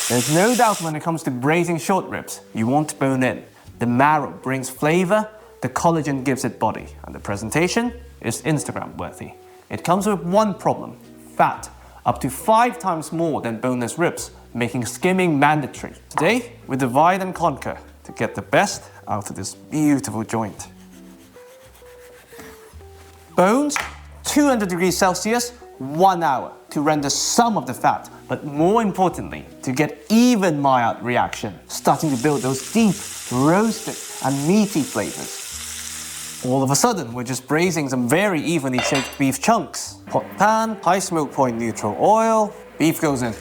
There's no doubt when it comes to braising short ribs, you want to bone in. The marrow brings flavor, the collagen gives it body, and the presentation is Instagram worthy. It comes with one problem: fat, up to 5 times more than boneless ribs, making skimming mandatory. Today, we divide and conquer to get the best out of this beautiful joint. Bones, 200 degrees Celsius, 1 hour to render some of the fat, but more importantly, to get even Maillard reaction, starting to build those deep, roasted and meaty flavors. All of a sudden, we're just braising some very evenly shaped beef chunks. Hot pan, high smoke point neutral oil, beef goes in.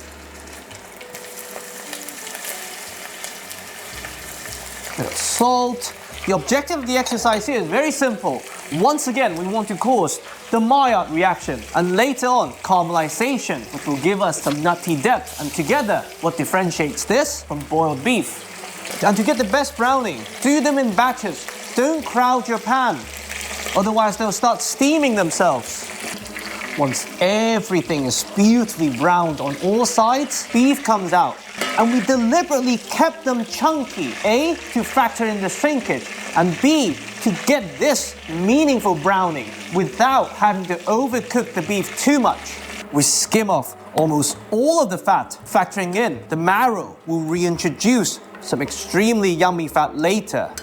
Bit of salt. The objective of the exercise here is very simple. Once again, we want to cause the Maillard reaction, and later on, caramelization, which will give us some nutty depth, and together, what differentiates this from boiled beef. And to get the best browning, do them in batches. Don't crowd your pan, otherwise they'll start steaming themselves. Once everything is beautifully browned on all sides, beef comes out. And we deliberately kept them chunky, A, to factor in the shrinkage, and B, to get this meaningful browning without having to overcook the beef too much. We skim off almost all of the fat, factoring in the marrow will reintroduce some extremely yummy fat later.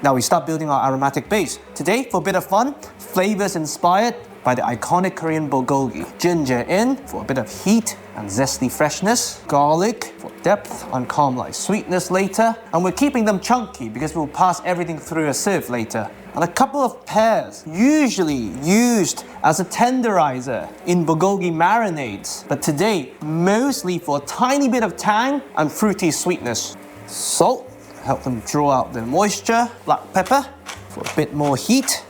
Now we start building our aromatic base. Today, for a bit of fun, flavors inspired by the iconic Korean bulgogi. Ginger in for a bit of heat and zesty freshness. Garlic for depth and caramelized sweetness later. And we're keeping them chunky because we'll pass everything through a sieve later. And a couple of pears, usually used as a tenderizer in bulgogi marinades, but today mostly for a tiny bit of tang and fruity sweetness. Salt, help them draw out the moisture. Black pepper for a bit more heat.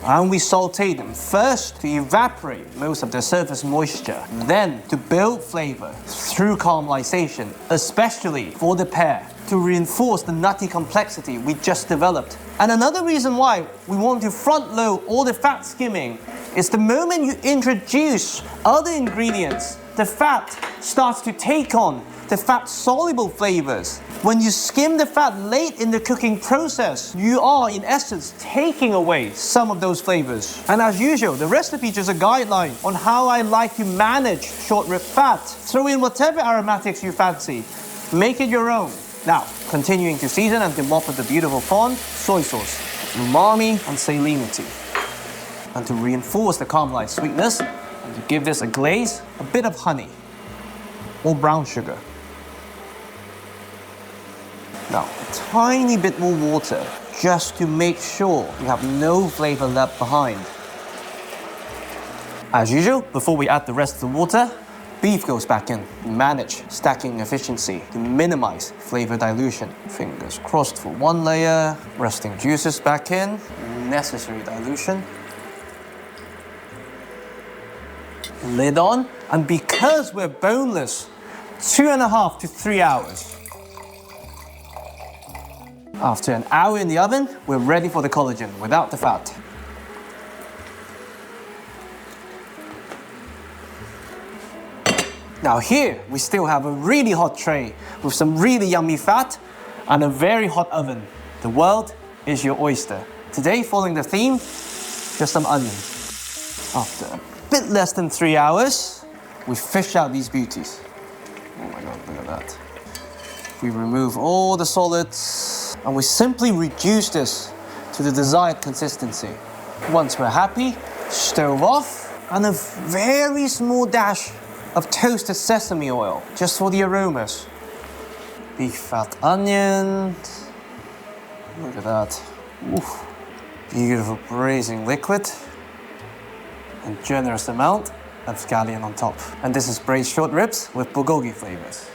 And we saute them first to evaporate most of the surface moisture, then to build flavor through caramelization, especially for the pear, to reinforce the nutty complexity we just developed. And another reason why we want to front load all the fat skimming is the moment you introduce other ingredients, the fat starts to take on the fat-soluble flavors. When you skim the fat late in the cooking process, you are, in essence, taking away some of those flavors. And as usual, the recipe is just a guideline on how I like to manage short rib fat. Throw in whatever aromatics you fancy. Make it your own. Now, continuing to season and to mop with the beautiful fond, soy sauce, umami and salinity. And to reinforce the caramelized sweetness, and to give this a glaze, a bit of honey or brown sugar. Now, a tiny bit more water, just to make sure you have no flavor left behind. As usual, before we add the rest of the water, beef goes back in. Manage stacking efficiency to minimize flavor dilution. Fingers crossed for one layer, resting juices back in, necessary dilution. Lid on, and because we're boneless, 2.5 to 3 hours. After an hour in the oven, we're ready for the collagen without the fat. Now here, we still have a really hot tray with some really yummy fat and a very hot oven. The world is your oyster. Today, following the theme, just some onion. After a bit less than 3 hours, we fish out these beauties. Oh my God, look at that. We remove all the solids and we simply reduce this to the desired consistency. Once we're happy, stove off, and a very small dash of toasted sesame oil, just for the aromas. Beef fat onions. Look at that. Oof. Beautiful braising liquid. And generous amount of scallion on top. And this is braised short ribs with bulgogi flavors.